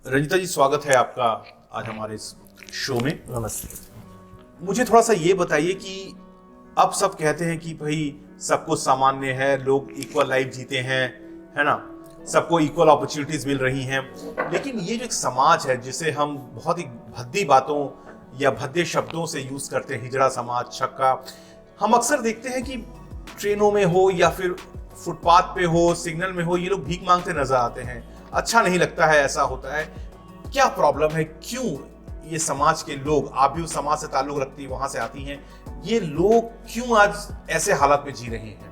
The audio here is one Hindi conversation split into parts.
रंजिता जी, स्वागत है आपका आज हमारे इस शो में। नमस्ते। मुझे थोड़ा सा ये बताइए कि अब सब कहते हैं कि भाई सब कुछ सामान्य है, लोग इक्वल लाइफ जीते हैं, है ना, सबको इक्वल अपॉर्चुनिटीज मिल रही हैं। लेकिन ये जो एक समाज है जिसे हम बहुत ही भद्दी बातों या भद्दे शब्दों से यूज करते हैं, हिजड़ा समाज, छक्का, हम अक्सर देखते हैं कि ट्रेनों में हो या फिर फुटपाथ पे हो, सिग्नल में हो, ये लोग भीख मांगते नजर आते हैं। अच्छा नहीं लगता है, ऐसा होता है। क्या प्रॉब्लम है? क्यों ये समाज के लोग, आप भी उस समाज से ताल्लुक रखती, वहां से आती हैं, ये लोग क्यों आज ऐसे हालात में जी रहे हैं?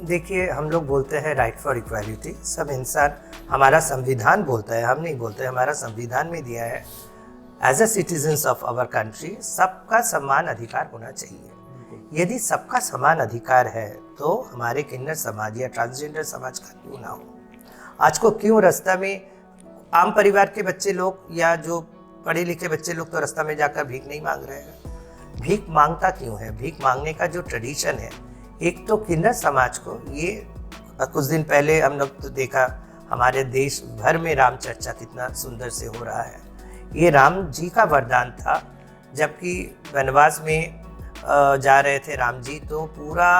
देखिए, हम लोग बोलते हैं राइट फॉर इक्वालिटी। सब इंसान, हमारा संविधान बोलता है, हम नहीं बोलते, हमारा संविधान में दिया है as a citizens of our country सबका समान अधिकार होना चाहिए। यदि सबका समान अधिकार है तो हमारे किन्नर समाज या ट्रांसजेंडर समाज का क्यों ना हो? आज को क्यों रास्ता में आम परिवार के बच्चे लोग या जो पढ़े लिखे बच्चे लोग तो रास्ता में जाकर भीख नहीं मांग रहे हैं? भीख मांगता क्यों है? भीख मांगने का जो ट्रेडिशन है, एक तो किन्नर समाज को, ये कुछ दिन पहले हम लोग तो देखा हमारे देश भर में राम चर्चा कितना सुंदर से हो रहा है। ये राम जी का वरदान था, जबकि वनवास में जा रहे थे राम जी, तो पूरा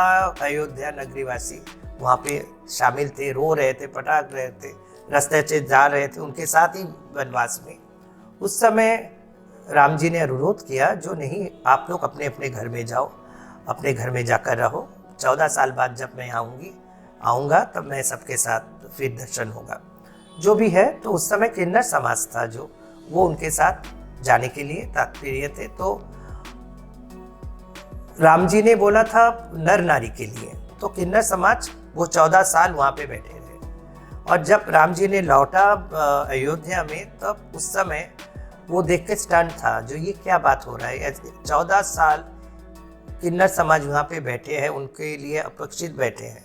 अयोध्या नगरीवासी वहाँ पे शामिल थे, रो रहे थे, पटाख रहे थे, रास्ते से जा रहे थे उनके साथ ही वनवास में। उस समय राम जी ने अनुरोध किया, जो नहीं, आप लोग अपने अपने घर में जाओ, अपने घर में जाकर रहो, 14 साल बाद जब मैं आऊँगा तब मैं सबके साथ फिर दर्शन होगा। जो भी है, तो उस समय किन्नर समाज था जो, वो उनके साथ जाने के लिए तात्पर्य थे। तो राम जी ने बोला था नर नारी के लिए, तो किन्नर समाज वो 14 साल वहाँ पे बैठे रहे। और जब राम जी ने लौटा अयोध्या में, तब उस समय वो देख के स्टन था, जो ये क्या बात हो रहा है, 14 साल किन्नर समाज वहाँ पे बैठे हैं, उनके लिए अपेक्षित बैठे हैं।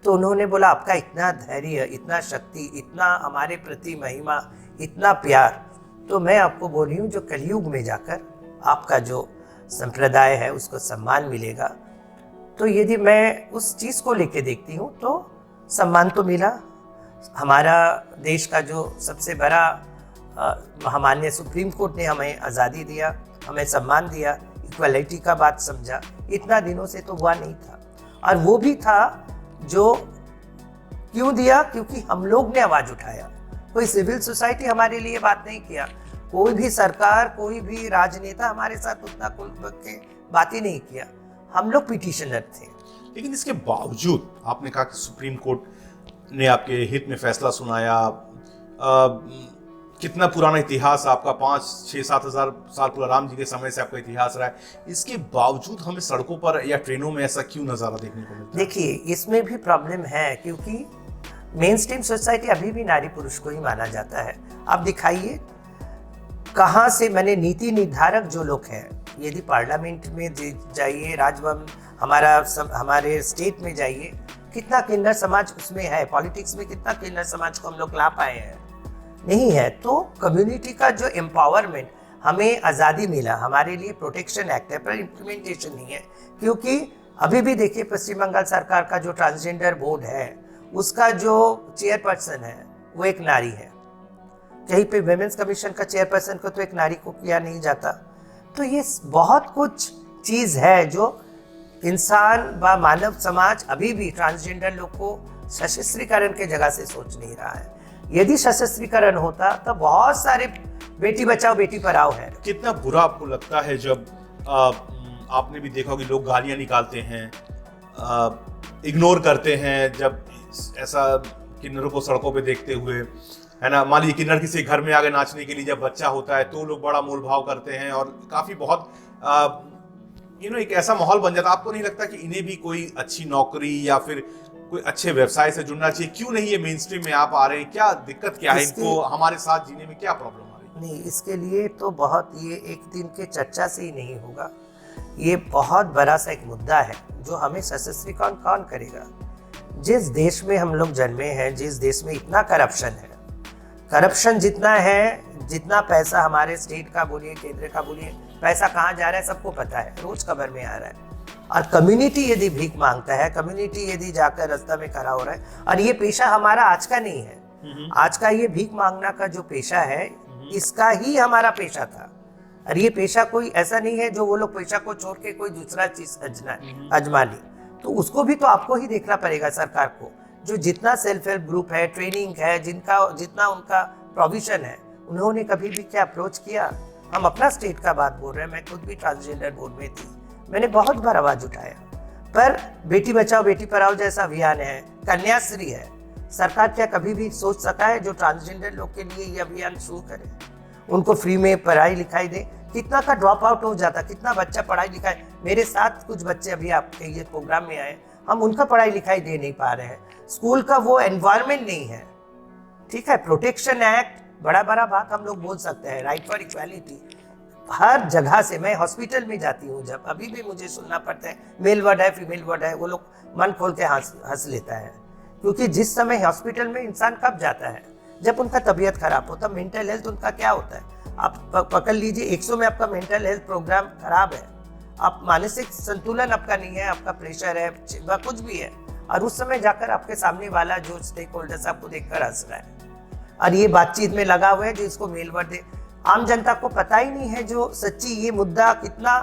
तो उन्होंने बोला, आपका इतना धैर्य, इतना शक्ति, इतना हमारे प्रति महिमा, इतना प्यार, तो मैं आपको बोल रही हूँ जो कलयुग में जाकर आपका जो संप्रदाय है उसको सम्मान मिलेगा। तो यदि मैं उस चीज़ को लेके देखती हूँ तो सम्मान तो मिला। हमारा देश का जो सबसे बड़ा महामान्य सुप्रीम कोर्ट ने हमें आज़ादी दिया, हमें सम्मान दिया, इक्वालिटी का बात समझा। इतना दिनों से तो हुआ नहीं था, और वो भी था जो क्यों दिया? क्योंकि हम लोग ने आवाज़ उठाया। कोई सिविल सोसाइटी हमारे लिए बात नहीं किया, कोई भी सरकार, कोई भी राजनेता हमारे साथ उतना खुल के बात ही नहीं किया। हम लोग पिटिशनर थे। लेकिन इसके बावजूद आपने कहा कि सुप्रीम कोर्ट ने आपके हित में फैसला सुनाया। कितना पुराना इतिहास आपका, 5-6-7 हजार साल पूरा राम जी के समय से आपका इतिहास रहा है। इसके बावजूद हमें सड़कों पर या ट्रेनों में ऐसा क्यों नजारा देखने को मिलता है? देखिए, इसमें भी प्रॉब्लम है, क्योंकि मेन स्ट्रीम सोसाइटी अभी भी नारी पुरुष को ही माना जाता है। आप दिखाइए कहाँ से, मैंने नीति निर्धारक जो लोग हैं, यदि पार्लियामेंट में जाइए, राजभवन, हमारे स्टेट में जाइए, कितना किन्नर समाज उसमें है, पॉलिटिक्स में कितना किन्नर समाज को हम लोग ला पाए हैं? नहीं है। तो कम्युनिटी का जो एम्पावरमेंट, हमें आज़ादी मिला, हमारे लिए प्रोटेक्शन एक्ट है, पर इम्प्लीमेंटेशन नहीं है। क्योंकि अभी भी देखिए, पश्चिम बंगाल सरकार का जो ट्रांसजेंडर बोर्ड है, उसका जो चेयरपर्सन है वो एक नारी है। कहीं पे विमेंस कमीशन का चेयरपर्सन को तो एक नारी को किया नहीं जाता। तो ये बहुत कुछ चीज़ है जो इंसान व मानव समाज अभी भी ट्रांसजेंडर लोग को सशस्त्रीकरण के जगह से सोच नहीं रहा है। यदि सशस्त्रीकरण होता तो बहुत सारे बेटी बचाओ बेटी पढ़ाओ है। कितना बुरा आपको लगता है जब आपने भी देखा कि लोग गालियां निकालते हैं, इग्नोर करते हैं, जब ऐसा किन्नरों को सड़कों पे देखते हुए, है ना। मान लीजिए किन्नर किसी घर में आगे नाचने के लिए जब बच्चा होता है तो लोग बड़ा मोल भाव करते हैं और काफी बहुत एक ऐसा माहौल बन जाता है। आपको नहीं लगता कि इन्हें भी कोई अच्छी नौकरी या फिर कोई अच्छे व्यवसाय से जुड़ना चाहिए? क्यों नहीं ये मेन स्ट्रीम में आप आ रहे हैं? क्या दिक्कत क्या है इनको? हमारे साथ जीने में क्या प्रॉब्लम आ रही है? नहीं, इसके लिए तो बहुत, ये एक दिन के चर्चा से ही नहीं होगा। ये बहुत बड़ा सा एक मुद्दा है जो हमें सशस्त्रीकरण कौन करेगा? जिस देश में हम लोग जन्मे हैं, जिस देश में इतना करप्शन है, करप्शन जितना है, जितना पैसा हमारे स्टेट का बोलिए, केंद्र का बोलिए, पैसा कहाँ जा रहा है सबको पता है, रोज खबर में आ रहा है। और कम्युनिटी यदि भीख मांगता है, कम्युनिटी यदि जाकर रास्ता में खड़ा हो रहा है, और ये पेशा हमारा आज का नहीं है, आज का ये भीख मांगना का जो पेशा है, इसका ही हमारा पेशा था। और ये पेशा कोई ऐसा नहीं है जो वो लोग पेशा को छोड़ के कोई दूसरा चीज अजमा ली। तो उसको भी तो आपको ही देखना पड़ेगा, सरकार को। जो जितना सेल्फ हेल्प ग्रुप है, ट्रेनिंग है, जितना उनका प्रोविजन है, उन्होंने कभी भी क्या अप्रोच किया? हम अपना स्टेट का बात बोल रहे हैं, मैं खुद भी ट्रांसजेंडर बोर्ड में थी, मैंने बहुत बार आवाज उठाया। पर बेटी बचाओ बेटी पढ़ाओ जैसा अभियान है, कन्याश्री है, सरकार क्या कभी भी सोच सका है जो ट्रांसजेंडर लोग के लिए ये अभियान शुरू करे, उनको फ्री में पढ़ाई लिखाई दे? कितना का ड्रॉप आउट हो जाता, कितना बच्चा पढ़ाई लिखाई। मेरे साथ कुछ बच्चे अभी आपके ये प्रोग्राम में आए, हम उनका पढ़ाई लिखाई दे नहीं पा रहे हैं। स्कूल का वो एनवायरनमेंट नहीं है। ठीक है, प्रोटेक्शन एक्ट, बड़ा बात हम लोग बोल सकते हैं, राइट फॉर इक्वालिटी, हर जगह से। मैं हॉस्पिटल में जाती हूँ जब, अभी भी मुझे सुनना पड़ता है मेल वार्ड है, फीमेल वार्ड है, वो लोग मन खोल के हंस लेता है। क्योंकि जिस समय हॉस्पिटल में इंसान कब जाता है? जब उनका तबीयत खराब होता। मेंटल हेल्थ उनका क्या होता है? आप पकड़ लीजिए, 100 में आपका मेंटल हेल्थ प्रोग्राम खराब है, आप मानसिक संतुलन आपका नहीं है, आपका प्रेशर है, कुछ भी है, और उस समय जाकर आपके सामने वाला जो स्टेक होल्डर्स आपको देखकर हंस रहा है और ये बातचीत में लगा हुआ है जो इसको मेल वर्ड दे। आम जनता को पता ही नहीं है जो सच्ची ये मुद्दा कितना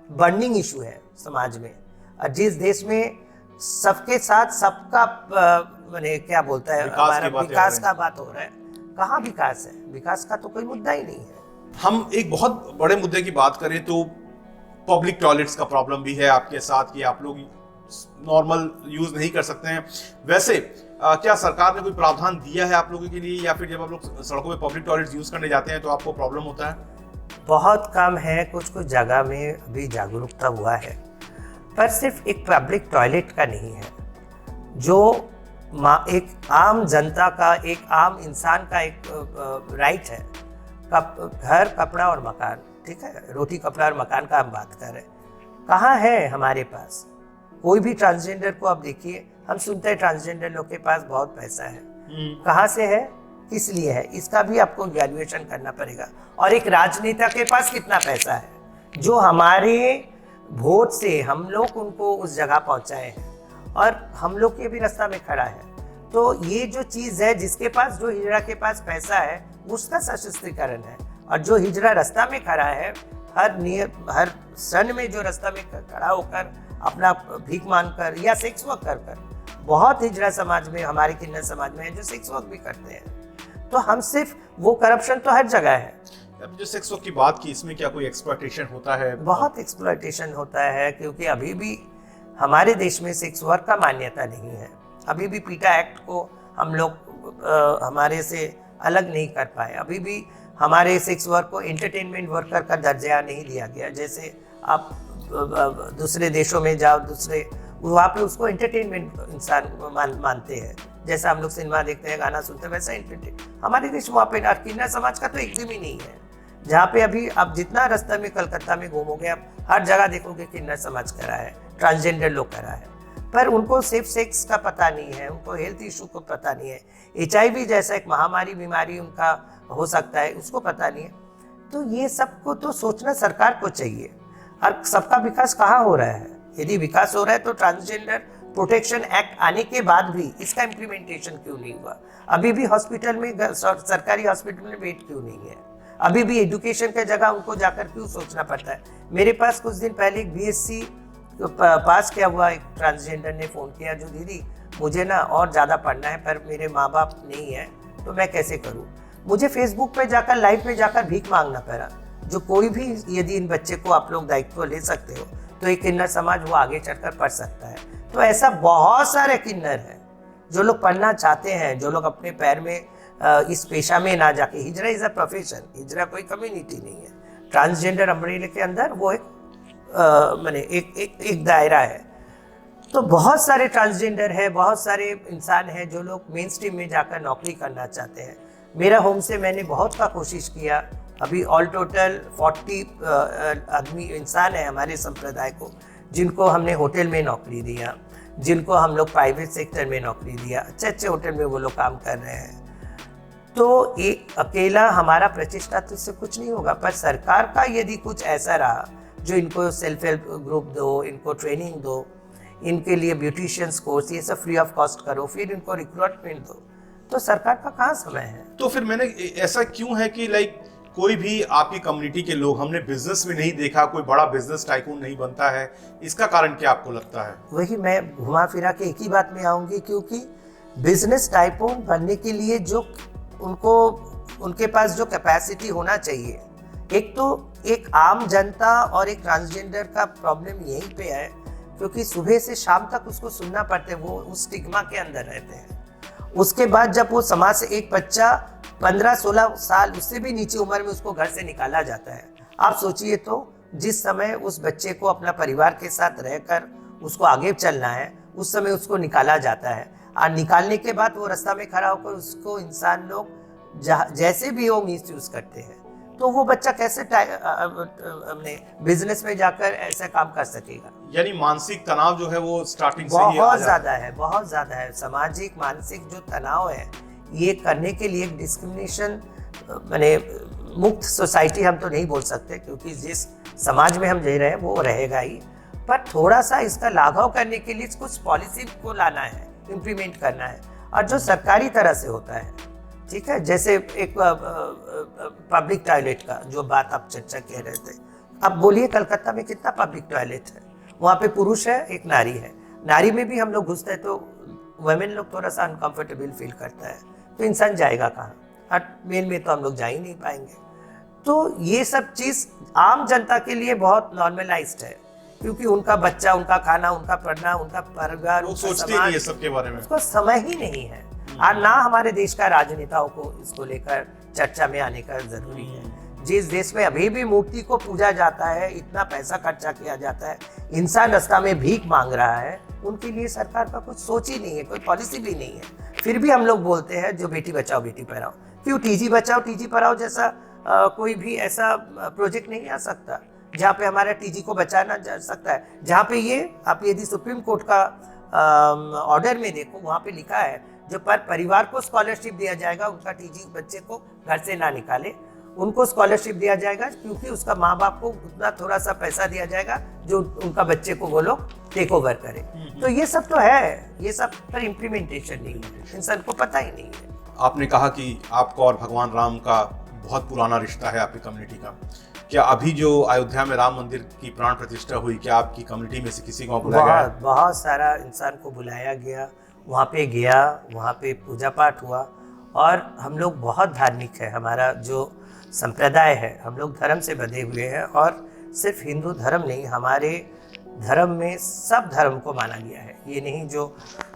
बर्निंग इशू है समाज में। और जिस देश में सबके साथ सबका मैंने क्या बोलता है, हमारा विकास का बात हो रहा है, कहाँ विकास है? विकास का तो कोई मुद्दा ही नहीं है। हम एक बहुत बड़े मुद्दे की बात करें तो पब्लिक टॉयलेट्स का प्रॉब्लम भी है आपके साथ कि आप लोग नॉर्मल यूज नहीं कर सकते हैं। वैसे क्या सरकार ने कोई प्रावधान दिया है आप लोगों के लिए, या फिर जब आप लोग सड़कों पे पब्लिक टॉयलेट्स यूज करने जाते हैं तो आपको प्रॉब्लम होता है? बहुत कम है, कुछ जगह में अभी जागरूकता हुआ है, पर सिर्फ एक पब्लिक टॉयलेट का नहीं है, जो एक आम जनता का, एक आम इंसान का एक राइट है। घर, कपड़ा और मकान, ठीक है, रोटी कपड़ा और मकान का हम बात कर रहे हैं। कहाँ है हमारे पास? कोई भी ट्रांसजेंडर को आप देखिए, हम सुनते हैं ट्रांसजेंडर लोग के पास बहुत पैसा है। कहाँ से है, किस लिए है, इसका भी आपको वैल्यूएशन करना पड़ेगा। और एक राजनेता के पास कितना पैसा है, जो हमारे वोट से हम लोग उनको उस जगह पहुंचाए हैं और हम लोग के भी रास्ता में खड़ा है। तो ये जो चीज़ है, जिसके पास, जो हिजड़ा के पास पैसा है, उसका सशस्त्रीकरण है। और जो हिजड़ा रास्ता में खड़ा है, हर क्षण में जो रास्ता में खड़ा होकर अपना भीख मांग कर या सेक्स वर्क कर, बहुत हिजड़ा समाज में, हमारे किन्नर समाज में है जो सेक्स वर्क भी करते हैं। तो हम सिर्फ वो, करप्शन तो हर जगह है। अब जो सेक्स वर्क की बात की, इसमें क्या कोई एक्सप्लॉयटेशन होता है? बहुत एक्सप्लॉयटेशन होता है, क्योंकि अभी भी हमारे देश में सेक्स वर्क का मान्यता नहीं है। अभी भी पीटा एक्ट को हम लोग हमारे से अलग नहीं कर पाए। अभी भी हमारे सेक्स वर्क को एंटरटेनमेंट वर्कर का दर्जा नहीं दिया गया। जैसे आप दूसरे देशों में जाओ, वहाँ पे उसको एंटरटेनमेंट इंसान मानते हैं। जैसा हम लोग सिनेमा देखते हैं, गाना सुनते हैं, वैसा एंटरटेन हमारे देश में वहाँ पे किन्नर समाज का तो एकदम ही नहीं है। जहाँ पे अभी आप जितना रास्ता में कलकत्ता में घूमोगे, आप हर जगह देखोगे किन्नर समाज करा है, ट्रांसजेंडर लोग करा है, पर उनको सेफ सेक्स का पता नहीं है, उनको हेल्थ इशू को पता नहीं है, HIV जैसा एक महामारी बीमारी उनका हो सकता है, उसको पता नहीं है। तो ये सबको तो सोचना सरकार को चाहिए। और सबका विकास कहाँ हो रहा है? यदि विकास हो रहा है तो ट्रांसजेंडर प्रोटेक्शन एक्ट आने के बाद भी इसका इम्प्लीमेंटेशन क्यों नहीं हुआ? अभी भी हॉस्पिटल में, सरकारी हॉस्पिटल में बेड क्यों नहीं है? अभी भी एजुकेशन की जगह उनको जाकर क्यों सोचना पड़ता है? मेरे पास कुछ दिन पहले एक BSc पास किया हुआ एक ट्रांसजेंडर ने फ़ोन किया, जो दीदी मुझे ना और ज़्यादा पढ़ना है, पर मेरे माँ बाप नहीं है, तो मैं कैसे करूँ? मुझे फेसबुक पे जाकर, लाइव पे जाकर भीख मांगना पड़ा। जो कोई भी, यदि इन बच्चे को आप लोग दायित्व ले सकते हो तो एक किन्नर समाज वो आगे चढ़कर पढ़ सकता है। तो ऐसा बहुत सारे किन्नर हैं जो लोग पढ़ना चाहते हैं, जो लोग अपने पैर में इस पेशा में ना जाके, हिजरा इज अ प्रोफेशन, हिजरा कोई कम्युनिटी नहीं है। ट्रांसजेंडर अम्ब्रेला के अंदर वो एक दायरा है। तो बहुत सारे ट्रांसजेंडर है, बहुत सारे इंसान हैं जो लोग मेन स्ट्रीम में जाकर नौकरी करना चाहते हैं। मेरा होम से मैंने बहुत का कोशिश किया। अभी ऑल टोटल 40 आदमी इंसान है हमारे संप्रदाय को, जिनको हमने होटल में नौकरी दिया, जिनको हम लोग प्राइवेट सेक्टर में नौकरी दिया। अच्छे अच्छे होटल में वो लोग काम कर रहे हैं। तो एक अकेला हमारा प्रचेष्टा तो इससे कुछ नहीं होगा, पर सरकार का यदि कुछ ऐसा रहा जो इनको सेल्फ हेल्प ग्रुप दो, इनको ट्रेनिंग दो, इनके लिए ब्यूटिशियंस कोर्स, ये सब फ्री ऑफ कॉस्ट करो, फिर इनको रिक्रूटमेंट दो, तो सरकार का कहाँ समय है? तो फिर मैंने ऐसा क्यों है कि लाइक कोई भी आपकी कम्युनिटी के लोग हमने बिजनेस में नहीं देखा, कोई बड़ा बिजनेस टाइकून नहीं बनता है, इसका कारण क्या आपको लगता है? वही मैं घुमा फिरा के एक ही बात में आऊंगी, क्योंकि बिजनेस टाइकून बनने के लिए जो उनके पास जो कैपेसिटी होना चाहिए, एक तो एक आम जनता और एक ट्रांसजेंडर का प्रॉब्लम यहीं पे है, क्योंकि सुबह से शाम तक उसको सुनना पड़ता है, वो उस स्टिग्मा के अंदर रहते हैं। उसके बाद जब वो समाज से एक बच्चा 15-16 साल उससे भी नीचे उम्र में उसको घर से निकाला जाता है, आप सोचिए तो जिस समय उस बच्चे को अपना परिवार के साथ रहकर उसको आगे चलना है, उस समय उसको निकाला जाता है, और निकालने के बाद वो रास्ता में खड़ा होकर उसको इंसान लोग जैसे भी हो मिस यूज करते हैं, तो वो बच्चा कैसे अपने बिजनेस में जाकर ऐसा काम कर सकेगा? यानी मानसिक तनाव जो है वो स्टार्टिंग से ही बहुत ज्यादा है, बहुत ज्यादा है। सामाजिक मानसिक जो तनाव है, ये करने के लिए डिस्क्रिमिनेशन माने मुक्त सोसाइटी हम तो नहीं बोल सकते, क्योंकि जिस समाज में हम रह रहे हैं वो रहेगा ही, पर थोड़ा सा इसका लाघव करने के लिए कुछ पॉलिसी को लाना है, इम्प्लीमेंट करना है, और जो सरकारी तरह से होता है, ठीक है, जैसे एक पब्लिक टॉयलेट का जो बात आप चर्चा कह रहे थे, अब बोलिए कलकत्ता में कितना पब्लिक टॉयलेट है? वहाँ पे पुरुष है, एक नारी है, नारी में भी हम लोग घुसते हैं तो वुमेन लोग थोड़ा सा अनकंफर्टेबल फील करता है, तो इंसान जाएगा कहाँ? हर मेल में तो हम लोग जा ही नहीं पाएंगे। तो ये सब चीज़ आम जनता के लिए बहुत नॉर्मलाइज्ड है, क्योंकि उनका बच्चा, उनका खाना, उनका पढ़ना, उनका परिवार, सोचते नहीं है सबके बारे में, उसको समय ही नहीं है। और ना हमारे देश का राजनेताओं को इसको लेकर चर्चा में आने का जरूरी है। जिस देश में अभी भी मूर्ति को पूजा जाता है, इतना पैसा खर्चा किया जाता है, इंसान रास्ता में भीख मांग रहा है, उनके लिए सरकार का कुछ सोच ही नहीं है, कोई पॉलिसी भी नहीं है। फिर भी हम लोग बोलते हैं जो बेटी बचाओ बेटी पढ़ाओ, क्यों टीजी बचाओ टीजी पढ़ाओ जैसा कोई भी ऐसा प्रोजेक्ट नहीं आ सकता जहाँ पे हमारा टीजी को बचाना जा सकता है, जहाँ पे ये आप यदि सुप्रीम कोर्ट का ऑर्डर में देखो, वहाँ पे लिखा है जो पर परिवार को स्कॉलरशिप दिया जाएगा, उनका टीजी बच्चे को घर से ना निकाले, उनको स्कॉलरशिप दिया जाएगा, क्योंकि उसका माँ बाप को उतना थोड़ा सा पैसा दिया जाएगा जो उनका बच्चे को वो लोग टेक ओवर करे। तो ये सब तो है, ये सब पर इम्प्लीमेंटेशन नहीं है, इंसान को पता ही नहीं है। आपने कहा कि आपका और भगवान राम का बहुत पुराना रिश्ता है आपकी कम्युनिटी का। क्या अभी जो अयोध्या में राम मंदिर की प्राण प्रतिष्ठा हुई, क्या आपकी कम्युनिटी में से किसी को बुलाया गया? बहुत सारा इंसान को बुलाया गया, वहाँ पे गया, वहाँ पे पूजा पाठ हुआ, और हम लोग बहुत धार्मिक है, हमारा जो संप्रदाय है, हम लोग धर्म से बंधे हुए हैं, और सिर्फ हिंदू धर्म नहीं, हमारे धर्म में सब धर्म को माना गया है। ये नहीं जो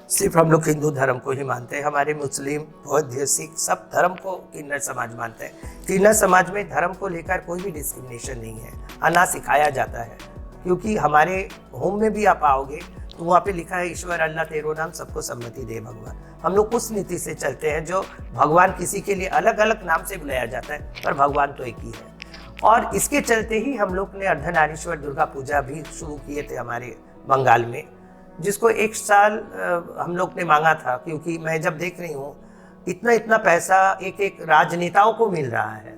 सिर्फ हम लोग हिंदू धर्म को ही मानते हैं, हमारे मुस्लिम, बौद्ध, सिख सब धर्म को किन्नर समाज मानते हैं। किन्नर समाज में धर्म को लेकर कोई भी डिस्क्रिमिनेशन नहीं है, और ना सिखाया जाता है, क्योंकि हमारे होम में भी आप आओगे तो वहाँ पे लिखा है ईश्वर अल्लाह तेरो नाम सबको सम्मति दे भगवान। हम लोग उस नीति से चलते हैं जो भगवान किसी के लिए अलग अलग नाम से बुलाया जाता है, पर भगवान तो एक ही है। और इसके चलते ही हम लोग ने अर्धनारीश्वर दुर्गा पूजा भी शुरू किए थे हमारे बंगाल में, जिसको एक साल हम लोग ने मांगा था, क्योंकि मैं जब देख रही हूँ इतना इतना पैसा एक एक राजनेताओं को मिल रहा है,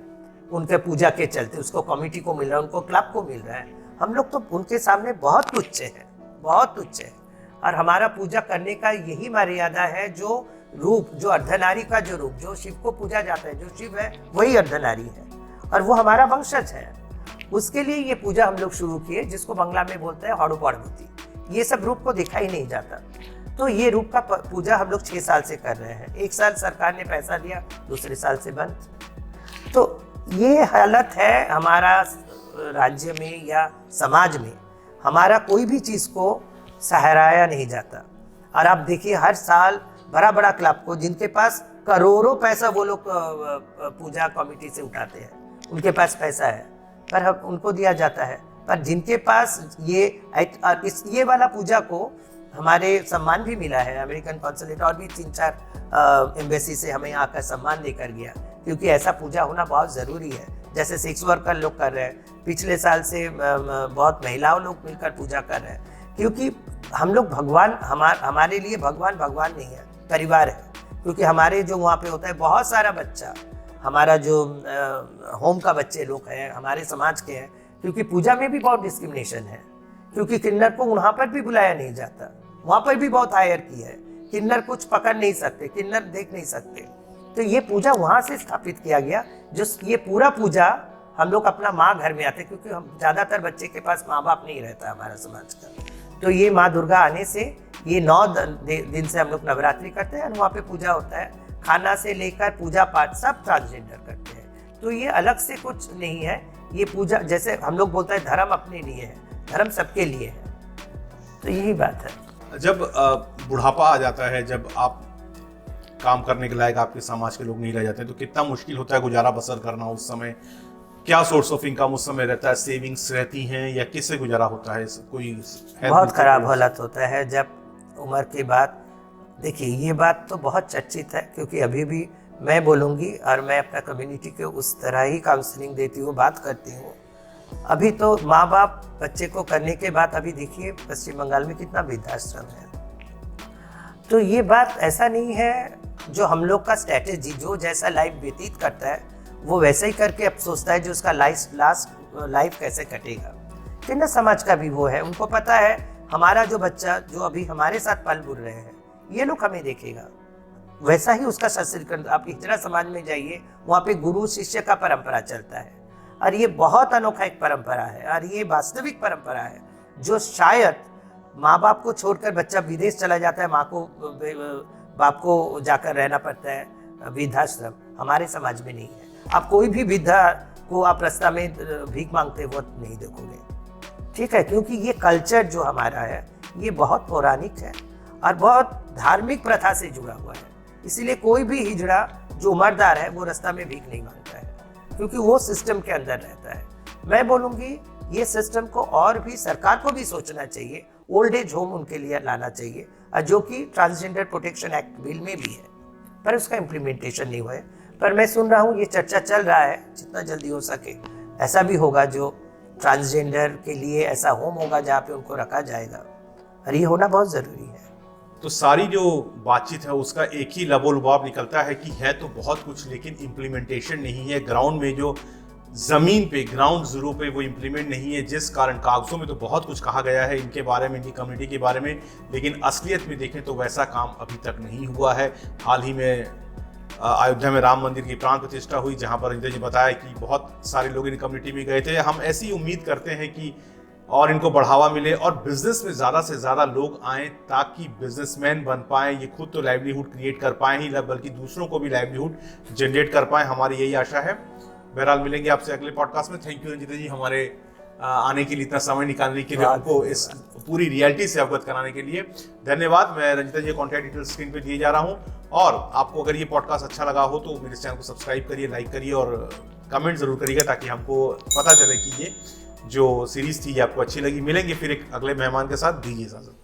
उनके पूजा के चलते उसको कमेटी को मिल रहा है, उनको क्लब को मिल रहा है, हम लोग तो उनके सामने बहुत तुच्छ हैं, बहुत तुच्छ है। और हमारा पूजा करने का यही मर्यादा है, जो रूप, जो अर्धनारी का जो रूप, जो शिव को पूजा जाता है, जो शिव है वही अर्धनारी है, और वो हमारा वंशज है। उसके लिए ये पूजा हम लोग शुरू किए, जिसको बंगला में बोलते हैं हड़ू पड़बूती। ये सब रूप को देखा ही नहीं जाता, तो ये रूप का पूजा हम लोग 6 साल से कर रहे हैं। एक साल सरकार ने पैसा दिया, दूसरे साल से बंद। तो ये हालत है हमारा राज्य में या समाज में, हमारा कोई भी चीज़ को सराहाया नहीं जाता। और आप देखिए हर साल बड़ा बड़ा क्लब को, जिनके पास करोड़ों पैसा वो लोग पूजा कमेटी से उठाते हैं, उनके पास पैसा है, पर हम उनको दिया जाता है। पर जिनके पास ये वाला पूजा को हमारे सम्मान भी मिला है, अमेरिकन कॉन्सुलेट और भी 3-4 एम्बेसी से हमें आकर सम्मान देकर गया, क्योंकि ऐसा पूजा होना बहुत ज़रूरी है। जैसे सेक्स वर्कर लोग कर रहे हैं, पिछले साल से बहुत महिलाओं लोग मिलकर पूजा कर रहे हैं, क्योंकि हम लोग भगवान, हमारे लिए भगवान भगवान नहीं है, परिवार है। क्योंकि हमारे जो वहाँ पे होता है बहुत सारा बच्चा, हमारा जो होम का बच्चे लोग हैं हमारे समाज के हैं, क्योंकि पूजा में भी बहुत डिस्क्रिमिनेशन है, क्योंकि किन्नर को वहाँ पर भी बुलाया नहीं जाता, वहाँ पर भी बहुत हायर किया है, किन्नर कुछ पकड़ नहीं सकते, किन्नर देख नहीं सकते। तो ये पूजा वहाँ से स्थापित किया गया। जो ये पूरा पूजा हम लोग अपना माँ घर में आते, क्योंकि हम ज़्यादातर बच्चे के पास माँ बाप नहीं रहता हमारा समाज का। तो ये माँ दुर्गा आने से ये 9 दिन से हम लोग नवरात्रि करते हैं और वहाँ पे पूजा होता है। खाना से लेकर पूजा पाठ सब ट्रांसजेंडर करते हैं। तो ये अलग से कुछ नहीं है। ये पूजा, जैसे हम लोग बोलते हैं धर्म अपने लिए है, धर्म सबके लिए है। तो यही बात है। जब बुढ़ापा आ जाता है, जब आप काम करने के लायक आपके समाज के लोग नहीं रह जाते, तो कितना मुश्किल होता है गुजारा बसर करना उस समय। क्या सोर्स ऑफ इनकम उस समय रहता है? सेविंग्स रहती हैं या किससे गुजारा होता है? कोई बहुत खराब हालत होता है जब उम्र के बाद। देखिए, ये बात तो बहुत चर्चित है, क्योंकि अभी भी मैं बोलूँगी और मैं अपना कम्युनिटी को उस तरह ही काउंसलिंग देती हूँ, बात करती हूँ। अभी तो माँ बाप बच्चे को करने के बाद, अभी देखिए पश्चिम बंगाल में कितना वृद्धाश्रम है। तो ये बात ऐसा नहीं है, जो हम लोग का स्ट्रैटेजी, जो जैसा लाइफ व्यतीत करता है वो वैसे ही करके अब सोचता है जो उसका लाइफ कैसे कटेगा। किन्नर समाज का भी वो है, उनको पता है हमारा जो बच्चा जो अभी हमारे साथ पल बुल रहे हैं, ये लोग हमें देखेगा, वैसा ही उसका सशक्तिकरण। आप हिजड़ा समाज में जाइए, वहाँ पे गुरु शिष्य का परंपरा चलता है और ये बहुत अनोखा एक परंपरा है और ये वास्तविक परंपरा है, जो शायद माँ बाप को छोड़कर बच्चा विदेश चला जाता है, माँ को बाप को जाकर रहना पड़ता है वृद्धाश्रम, हमारे समाज में नहीं है। आप कोई भी वृद्धा को आप रास्ता में भीख मांगते हुए नहीं देखोगे, ठीक है, क्योंकि ये कल्चर जो हमारा है ये बहुत पौराणिक है और बहुत धार्मिक प्रथा से जुड़ा हुआ है। इसीलिए कोई भी हिजड़ा जो उम्रदार है वो रास्ता में भीख नहीं मांगता है, क्योंकि वो सिस्टम के अंदर रहता है। मैं बोलूँगी ये सिस्टम को और भी सरकार को भी सोचना चाहिए, ओल्ड एज होम उनके लिए लाना चाहिए, और जो कि ट्रांसजेंडर प्रोटेक्शन एक्ट बिल में भी है, पर उसका इम्प्लीमेंटेशन नहीं हुआ है। पर मैं सुन रहा हूँ ये चर्चा चल रहा है, जितना जल्दी हो सके ऐसा भी होगा, जो ट्रांसजेंडर के लिए ऐसा होम होगा जहाँ पे उनको रखा जाएगा, और ये होना बहुत ज़रूरी है। तो सारी जो बातचीत है उसका एक ही लबोलुबाब निकलता है कि है तो बहुत कुछ, लेकिन इम्प्लीमेंटेशन नहीं है ग्राउंड में, जो ज़मीन पे ग्राउंड जीरो पे वो इम्प्लीमेंट नहीं है, जिस कारण कागजों में तो बहुत कुछ कहा गया है इनके बारे में, इनकी कम्युनिटी के बारे में, लेकिन असलियत में देखें तो वैसा काम अभी तक नहीं हुआ है। हाल ही में अयोध्या में राम मंदिर की प्राण प्रतिष्ठा हुई, जहां पर रंजिता जी बताया कि बहुत सारे लोग इन कम्युनिटी में गए थे। हम ऐसी उम्मीद करते हैं कि और इनको बढ़ावा मिले और बिजनेस में ज़्यादा से ज़्यादा लोग आएँ, ताकि बिजनेसमैन बन पाएँ, ये खुद तो लाइवलीहुड क्रिएट कर पाएँ ही, बल्कि दूसरों को भी लाइवलीहुड जनरेट कर पाएँ। हमारी यही आशा है। बहरहाल मिलेंगे आपसे अगले पॉडकास्ट में। थैंक यू रंजिता जी, हमारे आने के लिए, इतना समय निकालने के लिए, हमको इस पूरी रियलिटी से अवगत कराने के लिए धन्यवाद। मैं रंजिता जी कॉन्टैक्ट डिटेल्स स्क्रीन पे दिए जा रहा हूँ, और आपको अगर ये पॉडकास्ट अच्छा लगा हो तो मेरे चैनल को सब्सक्राइब करिए, लाइक करिए और कमेंट जरूर करिएगा, ताकि हमको पता चले कि ये जो सीरीज थी ये आपको अच्छी लगी। मिलेंगे फिर एक अगले मेहमान के साथ, दीजिए इजाजत।